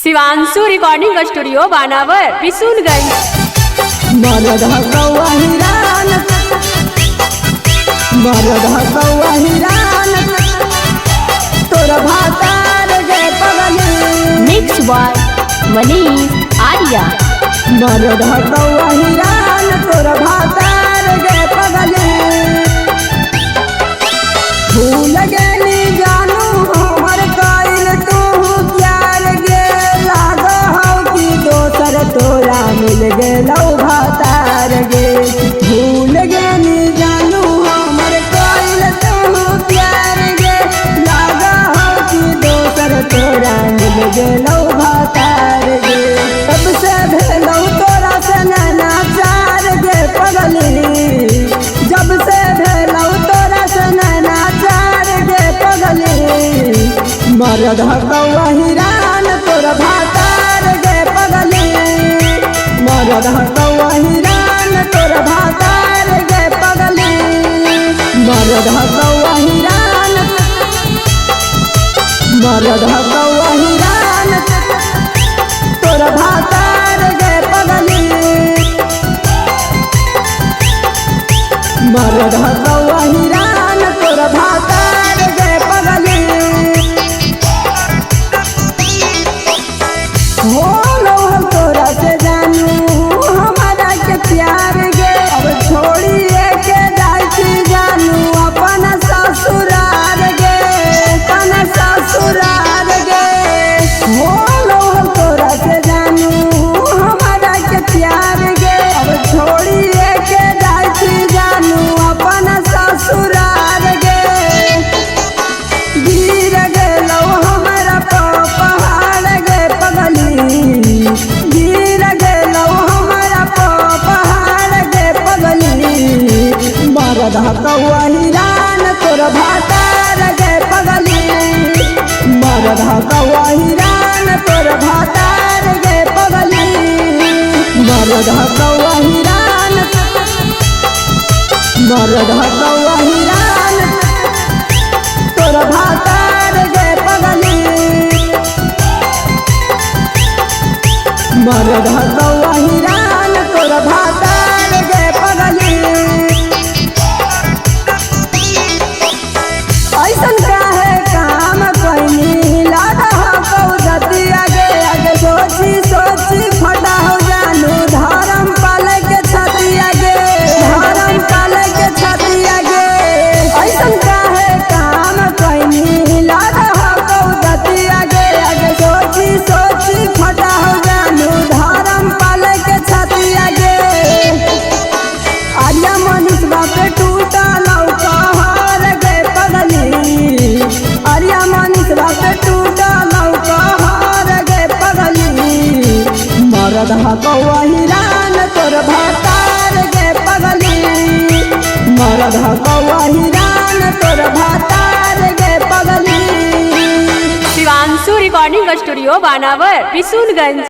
Shivanshu recording studio बानावर बिशुनगंज। मरद हकौआ हिरान, मरद हकौआ हिरान, तोर भातार गे पगली। Mix by Manish Arya. मरद हकौआ हिरान, तोर भातार गे पगली। भूल गेली जानू हमर कइल तू प्यार गे, लागो हौ कि दोसर तोरा मिल गेलौ भातार गे। भूल गेली जानू हमर कइल तू प्यार गे, लागो हौ कि दोसर तोरा मिल गेलौ भातार गे। तब से भेलौ तोरा से नैनाचार गे पगली, जब से भेलौ तोरा से नैनाचार गे पगली। मरद हकौआ हिरान, तोर भातार गे पगली। मरद हकौआ हिरान, तोर भातार गे पगली। मरद हकौआ हिरान, मरद हकौआ हिरान, तोर भातार गे पगली। मरद हकौआ हिरान, तोर भातार गे पगली। होलो हम तोरा से जानू हमारा के प्यार गे, अब छोड़िए के जाई छी जानू अपन ससुरार गे, अपन ससुरार गे। होलो हम तोरा से जानू हमारा के प्यार गे, अब छोड़िए के जाई छी जानू अपन ससुरार गे। गिर गेलौ हमरा पहाड़ गे पगली, गिर गेलौ हमरा पहाड़ गे पगली। मरद हकौआ हिरान, तोर भातार गे पगली। मरद हकौआ हिरान, तोर भातार गे पगली। मरद हकौआ हिरान, मरद हकौआ हिरान, तोर भातार गे पगली। मरद हकौआ हिरान, तोर भातार गे पगली। ऐसन काहे काम कइनी लागा हकौ दतिया गे, आगे सोची सोची फटा हो जानू धर्म पाले के छतिया गे, धर्म पाले के छतिया गे। ऐसन काहे काम कइनी लागा हकौ दतिया गे, आगे सोची सोची फटा हो जानू धर्म पाले के छतिया गे। आर्या मनीष बापे टूटा लौका हार गे पगली। आर्या मनीष बापे टूटा लौका हार गे पगली। मरद हकौआ हिरान, तोर भातार गे पगली। मरद हकौआ हिरान, तोर भातार गे पगली। शिवांशु रिकॉर्डिंग स्टूडियो बानावर बिशुनगंज।